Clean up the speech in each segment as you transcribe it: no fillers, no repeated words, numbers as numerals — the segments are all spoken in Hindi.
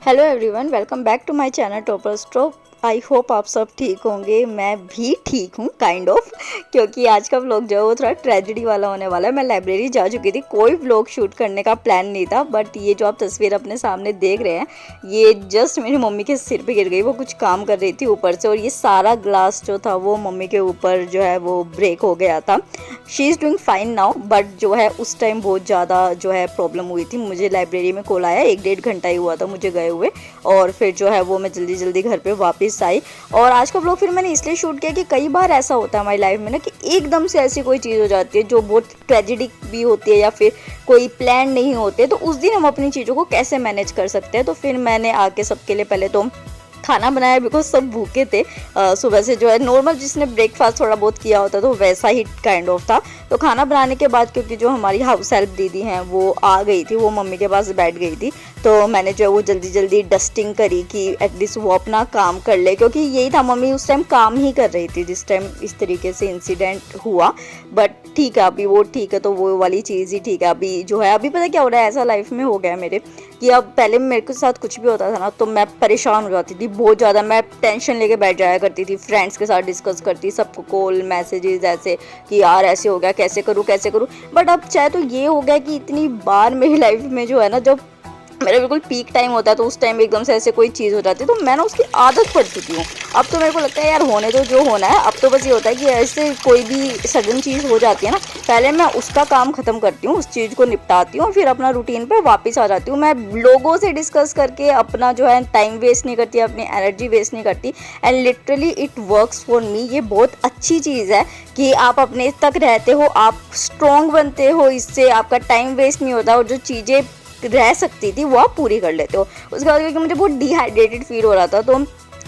Hello everyone, welcome back to my channel topper stroke. I hope आप सब ठीक होंगे। मैं भी ठीक हूँ काइंड ऑफ, क्योंकि आज का व्लॉग जो है वो थोड़ा ट्रेजेडी वाला होने वाला है। मैं लाइब्रेरी जा चुकी थी, कोई व्लॉग शूट करने का प्लान नहीं था, बट ये जो आप तस्वीर अपने सामने देख रहे हैं ये जस्ट मेरी मम्मी के सिर पे गिर गई। वो कुछ काम कर रही थी ऊपर से और ये सारा ग्लास जो था वो मम्मी के ऊपर जो है वो ब्रेक हो गया था। She is doing fine now, but जो है उस टाइम बहुत ज़्यादा जो है प्रॉब्लम हुई थी। मुझे लाइब्रेरी में कॉल आया, 1-1.5 घंटा ही हुआ था मुझे गए हुए, और फिर जो है वो मैं जल्दी जल्दी घर पे वापस आई। और आज का व्लॉग फिर मैंने इसलिए शूट किया कि कई बार ऐसा होता है हमारी लाइफ में ना कि एकदम से ऐसी कोई चीज़ हो जाती है जो बहुत ट्रेजिडिक भी होती है या फिर कोई प्लान नहीं होते, तो उस दिन हम अपनी चीज़ों को कैसे मैनेज कर सकते हैं। तो फिर मैंने आके सबके लिए पहले तो खाना बनाया, बिकॉज सब भूखे थे। सुबह से जो है नॉर्मल जिसने ब्रेकफास्ट थोड़ा बहुत किया होता तो वैसा ही काइंड ऑफ था। तो खाना बनाने के बाद क्योंकि जो हमारी हाउस हेल्प दीदी हैं वो आ गई थी, वो मम्मी के पास बैठ गई थी, तो मैंने जो है वो जल्दी जल्दी डस्टिंग करी कि एटलीस्ट वो अपना काम कर ले, क्योंकि यही था, मम्मी उस टाइम काम ही कर रही थी जिस टाइम इस तरीके से इंसिडेंट हुआ। बट ठीक है, अभी वो ठीक है तो वो वाली चीज़ ही ठीक है। अभी जो है अभी पता क्या हो रहा है, ऐसा लाइफ में हो गया है मेरे कि अब पहले मेरे के साथ कुछ भी होता था ना तो मैं परेशान हो जाती थी बहुत ज़्यादा। मैं टेंशन लेके बैठ जाया करती थी, फ्रेंड्स के साथ डिस्कस करती, सबको कॉल मैसेजेस ऐसे कि यार ऐसे हो गया, कैसे करूँ कैसे करूँ। बट अब चाहे तो ये हो गया कि इतनी बार मेरी लाइफ में जो है ना, जब मेरा बिल्कुल पीक टाइम होता है तो उस टाइम एकदम से ऐसे कोई चीज़ हो जाती है तो मैं ना उसकी आदत पड़ चुकी हूँ। अब तो मेरे को लगता है यार होने दो जो होना है। अब तो बस ये होता है कि ऐसे कोई भी सडन चीज़ हो जाती है ना, पहले मैं उसका काम ख़त्म करती हूँ, उस चीज़ को निपटाती हूँ, फिर अपना रूटीन पे वापस आ जाती हूँ। मैं लोगों से डिस्कस करके अपना जो है टाइम वेस्ट नहीं करती, अपनी एनर्जी वेस्ट नहीं करती, and literally it works for me. ये बहुत अच्छी चीज़ है कि आप अपने तक रहते हो, आप स्ट्रॉन्ग बनते हो, इससे आपका टाइम वेस्ट नहीं होता और जो चीज़ें रह सकती थी वो आप पूरी कर लेते हो। उसके बाद क्योंकि मुझे बहुत डिहाइड्रेटेड फील हो रहा था तो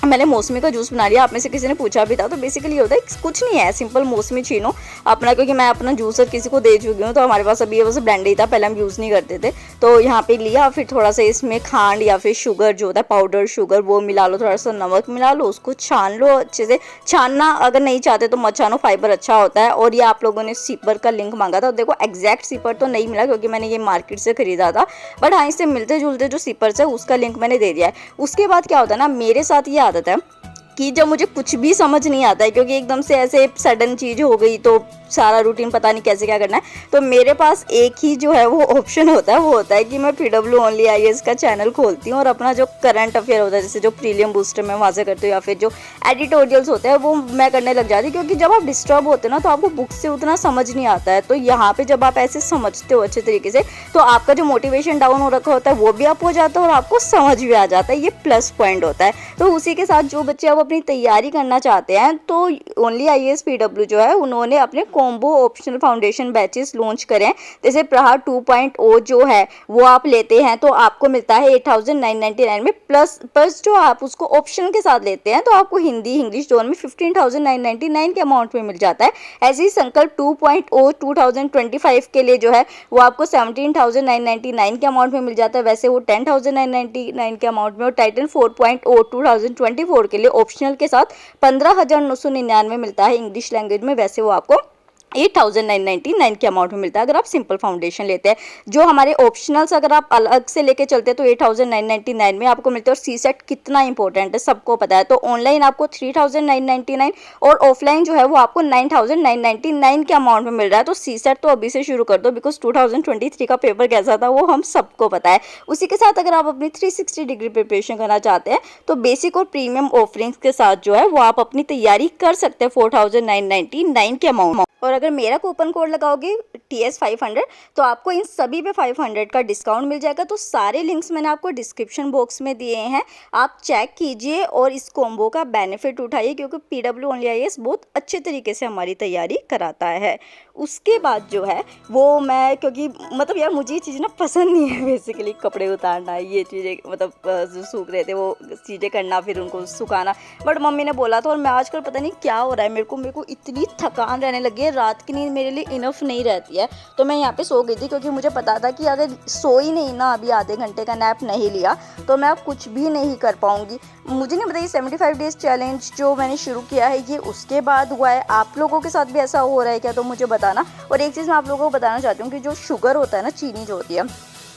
मैंने मौसमी का जूस बना लिया। आप में से किसी ने पूछा भी था, तो बेसिकली होता है कुछ नहीं है, सिंपल मौसमी छीनो अपना, क्योंकि मैं अपना जूसर किसी को दे चुकी हूँ तो हमारे पास अभी ये बस ब्लेंड ही था, पहले हम यूज़ नहीं करते थे। तो यहाँ पे लिया, फिर थोड़ा सा इसमें खांड या फिर शुगर जो होता है पाउडर शुगर वो मिला लो, थोड़ा सा नमक मिला लो, उसको छान लो अच्छे से। छानना अगर नहीं चाहते तो मत छानो, फाइबर अच्छा होता है। और ये आप लोगों ने सीपर का लिंक मांगा था, देखो एग्जैक्ट सीपर तो नहीं मिला क्योंकि मैंने ये मार्केट से खरीदा था, बट हाँ इससे मिलते जुलते जो सीपर्स है उसका लिंक मैंने दे दिया है। उसके बाद क्या होता है ना, मेरे साथ ये आदत है कि जब मुझे कुछ भी समझ नहीं आता है, क्योंकि एकदम से ऐसे सडन चीज़ हो गई तो सारा रूटीन पता नहीं कैसे क्या करना है, तो मेरे पास एक ही जो है वो ऑप्शन होता है, वो होता है कि मैं PW ओनली IAS का चैनल खोलती हूँ और अपना जो करंट अफेयर होता है, जैसे जो प्रीलियम बूस्टर मैं वहाँ से करती हूँ या फिर जो एडिटोरियल्स होते हैं वो मैं करने लग जाती हूँ। क्योंकि जब आप डिस्टर्ब होते हो ना तो आपको बुक से उतना समझ नहीं आता है, तो यहाँ पे जब आप ऐसे समझते हो अच्छे तरीके से तो आपका जो मोटिवेशन डाउन हो रखा होता है वो भी अप हो जाता है और आपको समझ भी आ जाता है। ये प्लस पॉइंट होता है। तो उसी के साथ जो बच्चे अब अपनी तैयारी करना चाहते हैं तो ओनली IAS PW जो है उन्होंने अपने combo optional foundation batches launch करें। जैसे प्रहार 2.0 जो है वो आप लेते हैं तो आपको मिलता है 8,999 में, प्लस जो आप उसको ऑप्शन के साथ लेते हैं तो आपको हिंदी इंग्लिश दोनों में 15,999 के अमाउंट में मिल जाता है। ऐसे ही संकल्प 2.0 2025 के लिए जो है वो आपको 17,999 के अमाउंट में मिल जाता है, वैसे वो 10,999 के अमाउंट में। और टाइटन 4.0 2024 के लिए ऑप्शनल के साथ 15,999 मिलता है इंग्लिश लैंग्वेज में, वैसे वो आपको 8,999 के अमाउंट में मिलता है अगर आप सिंपल फाउंडेशन लेते हैं। जो हमारे ऑप्शनल्स अगर आप अलग से लेके चलते हैं तो 8,999 में आपको मिलते हैं। और CSET कितना इंपॉर्टेंट है सबको पता है, तो ऑनलाइन आपको 3,999 और ऑफलाइन जो है वो आपको 9,999 के अमाउंट में मिल रहा है। तो CSET तो अभी से शुरू कर दो, बिकॉज 2023 का पेपर कैसा था वो हम सबको पता है। उसी के साथ अगर आप अपनी 360 डिग्री प्रिपरेशन करना चाहते हैं तो बेसिक और प्रीमियम ऑफरिंग्स के साथ जो है वो आप अपनी तैयारी कर सकते हैं 4,999 के अमाउंट। और अगर मेरा कूपन कोड लगाओगे TS500 तो आपको इन सभी पे 500 का डिस्काउंट मिल जाएगा। तो सारे लिंक्स मैंने आपको डिस्क्रिप्शन बॉक्स में दिए हैं, आप चेक कीजिए और इस कॉम्बो का बेनिफिट उठाइए, क्योंकि PW ओनली IAS बहुत अच्छे तरीके से हमारी तैयारी कराता है। उसके बाद जो है वो मैं, क्योंकि मतलब यार मुझे ये चीज़ ना पसंद नहीं है बेसिकली, कपड़े उतारना ये चीज़ें, मतलब जो सूख रहे थे वो चीज़ें करना फिर उनको सुखाना, बट मम्मी ने बोला था। और मैं आजकल पता नहीं क्या हो रहा है, मेरे को इतनी थकान रहने लगी है, रात की नींद मेरे लिए इनफ नहीं रहती है। तो मैं यहाँ पे सो गई थी क्योंकि मुझे पता था कि अगर सोई नहीं ना, अभी आधे घंटे का नैप नहीं लिया तो मैं अब कुछ भी नहीं कर पाऊँगी। मुझे नहीं पता ये 75 डेज चैलेंज जो मैंने शुरू किया है ये उसके बाद हुआ है, आप लोगों के साथ भी ऐसा हो रहा है क्या तो मुझे बताना। और एक चीज़ मैं आप लोगों को बताना चाहती हूँ कि जो शुगर होता है ना, चीनी जो होती है,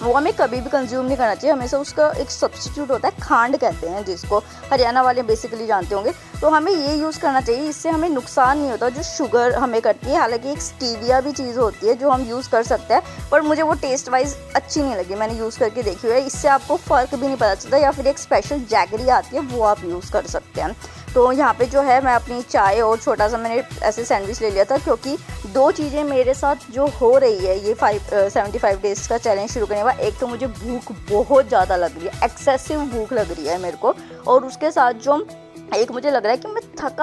वो हमें कभी भी कंज्यूम नहीं करना चाहिए। हमेशा उसका एक सब्स्टिट्यूट होता है, खांड कहते हैं जिसको, हरियाणा वाले बेसिकली जानते होंगे। तो हमें ये यूज़ करना चाहिए, इससे हमें नुकसान नहीं होता जो शुगर हमें करती है। हालांकि एक स्टीविया भी चीज़ होती है जो हम यूज़ कर सकते हैं, पर मुझे वो टेस्ट वाइज अच्छी नहीं लगी, मैंने यूज़ करके देखी हुई है। इससे आपको फ़र्क भी नहीं पता चलता। या फिर एक स्पेशल जैगरी आती है, वो आप यूज़ कर सकते हैं। तो यहाँ पे जो है मैं अपनी चाय और छोटा सा मैंने ऐसे सैंडविच ले लिया था, क्योंकि दो चीज़ें मेरे साथ जो हो रही है ये 75 डेज़ का चैलेंज शुरू करने के बाद, एक तो मुझे भूख बहुत ज़्यादा लग रही है, एक्सेसिव भूख लग रही है मेरे को, और उसके साथ जो एक मुझे लग रहा है कि मैं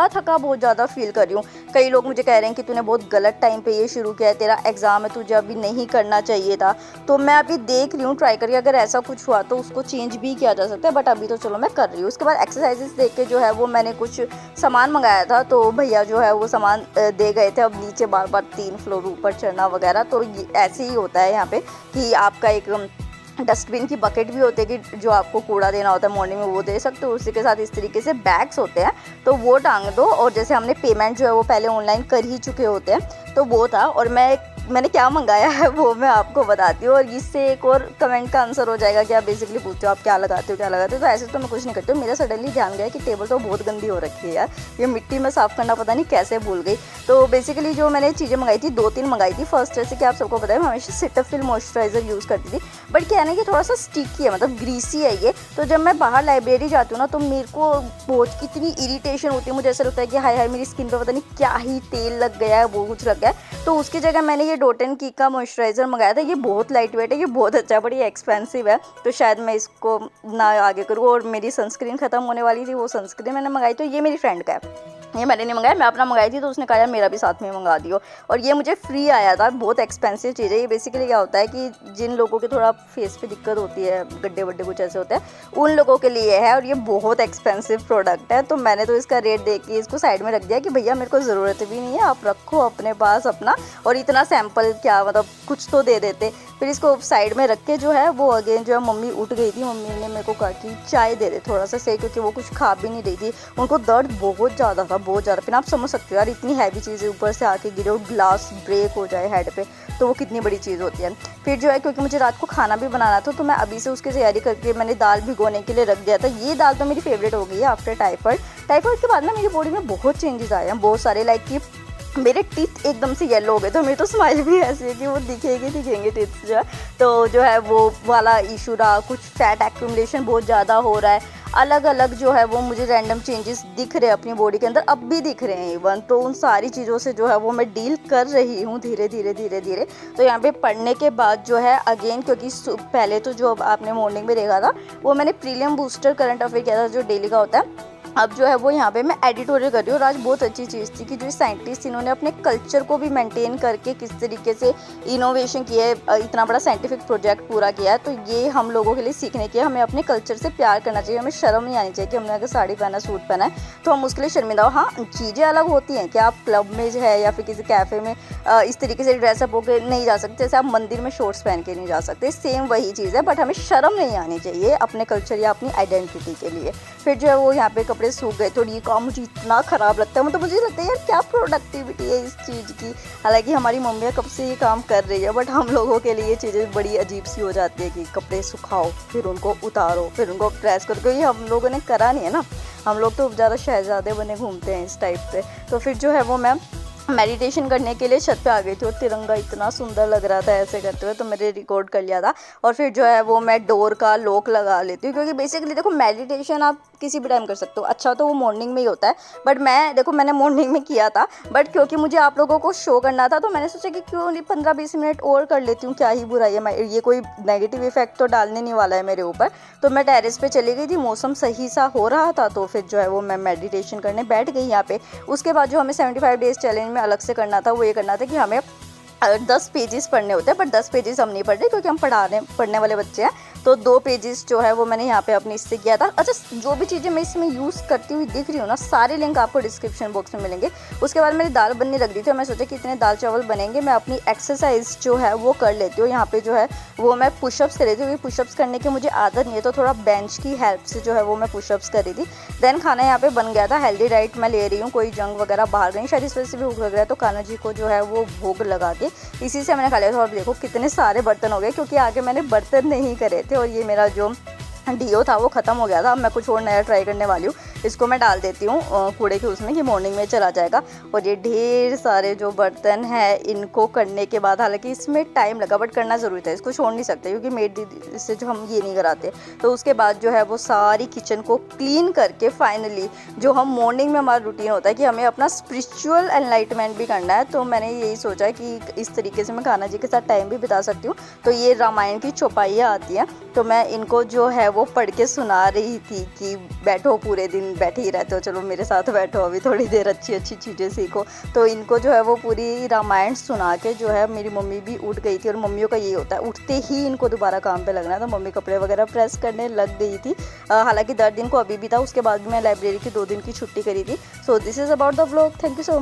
थका बहुत ज़्यादा फील कर रही हूँ। कई लोग मुझे कह रहे हैं कि तूने बहुत गलत टाइम पे ये शुरू किया है, तेरा एग्ज़ाम है, तुझे अभी नहीं करना चाहिए था। तो मैं अभी देख रही हूँ ट्राई करके, अगर ऐसा कुछ हुआ तो उसको चेंज भी किया जा सकता है, बट अभी तो चलो मैं कर रही हूँ। उसके बाद एक्सरसाइजेस देख के जो है वो मैंने कुछ सामान मंगाया था, तो भैया जो है वो सामान दे गए थे। अब नीचे बार 3 फ्लोर ऊपर चढ़ना वगैरह, तो ऐसे ही होता है यहाँ पे कि आपका एक डस्टबिन की बकेट भी होती है कि जो आपको कूड़ा देना होता है मॉर्निंग में, वो दे सकते हो। उसी के साथ इस तरीके से बैग्स होते हैं, तो वो टांग दो। और जैसे हमने पेमेंट जो है वो पहले ऑनलाइन कर ही चुके होते हैं, तो वो था। और मैंने क्या मंगाया है वो मैं आपको बताती हूँ, और इससे एक और कमेंट का आंसर हो जाएगा कि आप बेसिकली पूछते हो आप क्या लगाते हो। तो ऐसे तो मैं कुछ नहीं करती हूँ। मेरा सडनली ध्यान गया कि टेबल तो बहुत गंदी हो रखी है यार, ये मिट्टी में साफ़ करना पता नहीं कैसे भूल गई। तो बेसिकली जो मैंने चीज़ें मंगाई थी, 2-3 मंगाई थी। फर्स्ट जैसे कि आप सबको पता है मैं हमेशा सिटाफिल मॉइस्चराइज़र यूज़ करती थी, बट क्या है ना कि थोड़ा सा स्टिकी है, मतलब ग्रीसी है ये। तो जब मैं बाहर लाइब्रेरी जाती हूँ ना, तो मेरे को बहुत कितनी इरीटेशन होती है, मुझे ऐसा लगता है कि हाय हाय मेरी स्किन पर पता नहीं क्या ही तेल लग गया है, वो कुछ लग गया है। तो उसकी जगह मैंने ये डॉट एंड की का मॉइस्चराइज़र मंगाया था। ये बहुत लाइट वेट है, ये बहुत अच्छा है, बट ये एक्सपेंसिव है, तो शायद मैं इसको ना आगे करूँ। और मेरी सनस्क्रीन ख़त्म होने वाली थी, वो सनस्क्रीन मैंने मंगाई, तो ये मेरी फ्रेंड का है, ये मैंने नहीं मंगाया, मैं अपना मंगाई थी। तो उसने कहा यार मेरा भी साथ में मंगा दियो, और ये मुझे फ्री आया था। बहुत एक्सपेंसिव चीज़ है ये। बेसिकली क्या होता है कि जिन लोगों के थोड़ा फेस पे दिक्कत होती है, गड्ढे वड्ढे कुछ ऐसे होते हैं, उन लोगों के लिए है। और ये बहुत एक्सपेंसिव प्रोडक्ट है, तो मैंने तो इसका रेट देख के इसको साइड में रख दिया कि भैया मेरे को ज़रूरत भी नहीं है, आप रखो अपने पास अपना। और इतना सैम्पल क्या, मतलब कुछ तो दे देते। फिर इसको साइड में रख के जो है वो अगेन जो है मम्मी उठ गई थी, मम्मी ने मेरे को कहा कि चाय दे दे थोड़ा सा से, क्योंकि वो कुछ खा भी नहीं रही थी, उनको दर्द बहुत ज़्यादा था, बहुत ज़्यादा। फिर आप समझ सकते हो यार, इतनी हैवी चीज़ें ऊपर से आके गिरे और ग्लास ब्रेक हो जाए हेड पे, तो वो कितनी बड़ी चीज़ होती है। फिर जो है क्योंकि मुझे रात को खाना भी बनाना था, तो मैं अभी से उसकी तैयारी करके मैंने दाल भिगोने के लिए रख दिया था। ये दाल तो मेरी फेवरेट हो गई है आफ्टर टाइफाइड के बाद ना मेरी बॉडी में बहुत चेंजेस आए हैं, बहुत सारे। लाइक कि मेरे टीथ एकदम से येलो हो गए, तो मेरी तो स्माइल भी ऐसी है कि वो दिखेंगे टीथ जो है। तो जो है वो वाला इशू रहा, कुछ फैट एक्यूमुलेशन बहुत ज़्यादा हो रहा है, अलग अलग जो है वो मुझे रैंडम चेंजेस दिख रहे हैं अपनी बॉडी के अंदर, अब भी दिख रहे हैं इवन। तो उन सारी चीज़ों से जो है वो मैं डील कर रही हूँ धीरे धीरे। तो यहाँ पे पढ़ने के बाद जो है अगेन, क्योंकि पहले तो जो आपने मॉर्निंग में देखा था वो मैंने प्रीलियम बूस्टर करंट अफेयर किया था जो डेली का होता है। अब जो है वो यहाँ पे मैं एडिटोरियल कर रही हूँ। और आज बहुत अच्छी चीज़ थी कि जो साइंटिस्ट इन्होंने अपने कल्चर को भी मेंटेन करके किस तरीके से इनोवेशन किया है, इतना बड़ा साइंटिफिक प्रोजेक्ट पूरा किया है। तो ये हम लोगों के लिए सीखने की है, हमें अपने कल्चर से प्यार करना चाहिए, हमें शर्म नहीं आनी चाहिए कि हमने अगर साड़ी पहना, सूट पहना है तो हम उसके लिए शर्मिंदा हो। हाँ, चीज़ें अलग होती हैं कि आप क्लब में जो है या फिर किसी कैफ़े में इस तरीके से ड्रेसअप होकर नहीं जा सकते, जैसे आप मंदिर में शॉर्ट्स पहन के नहीं जा सकते, सेम वही चीज़ है। बट हमें शर्म नहीं आनी चाहिए अपने कल्चर या अपनी आइडेंटिटी के लिए। फिर जो है वो यहाँ पे कपड़े सूख गए, तो ये काम मुझे इतना ख़राब लगता है, मतलब मुझे लगता है यार क्या प्रोडक्टिविटी है इस चीज़ की। हालांकि हमारी मम्मियाँ कब से ये काम कर रही है, बट हम लोगों के लिए ये चीज़ें बड़ी अजीब सी हो जाती है कि कपड़े सुखाओ, फिर उनको उतारो, फिर उनको प्रेस करो, क्योंकि हम लोगों ने करा नहीं है ना। हम लोग तो ज़्यादा शहजादे बने घूमते हैं इस टाइप से। तो फिर जो है वो मैं मेडिटेशन करने के लिए छत पे आ गई थी, और तिरंगा इतना सुंदर लग रहा था ऐसे करते हुए, तो मैंने रिकॉर्ड कर लिया था। और फिर जो है वो मैं डोर का लॉक लगा लेती हूँ, क्योंकि बेसिकली देखो मेडिटेशन आप किसी भी टाइम कर सकते हो। अच्छा तो वो मॉर्निंग में ही होता है, बट मैंने मॉर्निंग में किया था, बट क्योंकि मुझे आप लोगों को शो करना था, तो मैंने सोचा कि क्यों नहीं 15-20 मिनट और कर लेती हूँ, क्या ही बुराई है, ये कोई नेगेटिव इफेक्ट तो डालने नहीं वाला है मेरे ऊपर। तो मैं टेरेस पे चली गई थी, मौसम सही सा हो रहा था, तो फिर जो है वो मैं मेडिटेशन करने बैठ गई यहाँ पे। उसके बाद जो हमें 75 डेज़ चैलेंज में अलग से करना था, वो ये करना था कि हमें 10 पेजेस पढ़ने होते हैं, बट 10 पेजेस हम नहीं पढ़ रहे क्योंकि हम पढ़ने वाले बच्चे हैं। तो 2 पेजेस जो है वो मैंने यहाँ पे अपने इससे किया था। अच्छा, जो भी चीज़ें मैं इसमें यूज़ करती हुई दिख रही हूँ ना, सारे लिंक आपको डिस्क्रिप्शन बॉक्स में मिलेंगे। उसके बाद मेरी दाल बनने लग रही थी और मैं सोचा कि इतने दाल चावल बनेंगे, मैं अपनी एक्सरसाइज जो है वो कर लेती हूँ। यहाँ पे जो है वो मैं पुशअप्स कर रही थी, क्योंकि पुशअप्स करने की मुझे आदत नहीं है, तो थोड़ा बेंच की हेल्प से जो है वो मैं पुशअप्स कर रही थी। देन खाना यहाँ पे बन गया था, हेल्दी डाइट मैं ले रही हूँ, कोई जंक वगैरह बाहर नहीं, शायद इस वजह से भी भूख लग रहा है, तो कान्हा जी को जो है वो भोग लगा के इसी से मैंने खा लिया था। और देखो कितने सारे बर्तन हो गए, क्योंकि आगे मैंने बर्तन नहीं करे थे और ये मेरा जो डीओ था वो ख़त्म हो गया था। अब मैं कुछ और नया ट्राई करने वाली हूँ, इसको मैं डाल देती हूँ कूड़े के उसमें, कि मॉर्निंग में चला जाएगा। और ये ढेर सारे जो बर्तन हैं इनको करने के बाद, हालांकि इसमें टाइम लगा बट करना ज़रूरी था, इसको छोड़ नहीं सकते क्योंकि मेड दीदी से जो हम ये नहीं कराते। तो उसके बाद जो है वो सारी किचन को क्लीन करके फाइनली जो हम मॉर्निंग में हमारा रूटीन होता है कि हमें अपना स्पिरिचुअल एनलाइटमेंट भी करना है, तो मैंने यही सोचा कि इस तरीके से मैं कान्हा जी के साथ टाइम भी बिता सकती हूँ। तो ये रामायण की चौपाइयाँ आती हैं, तो मैं इनको जो है वो पढ़ के सुना रही थी कि बैठो, पूरे दिन बैठे ही रहते हो, चलो मेरे साथ बैठो, अभी थोड़ी देर अच्छी अच्छी चीज़ें सीखो। तो इनको जो है वो पूरी रामायण सुना के जो है मेरी मम्मी भी उठ गई थी। और मम्मियों का ये होता है, उठते ही इनको दोबारा काम पे लगना है, तो मम्मी कपड़े वगैरह प्रेस करने लग गई थी। हालांकि दर्द इनको अभी भी था, उसके बाद भी मैं लाइब्रेरी की 2 दिन की छुट्टी करी थी। So this is about the vlog. Thank you so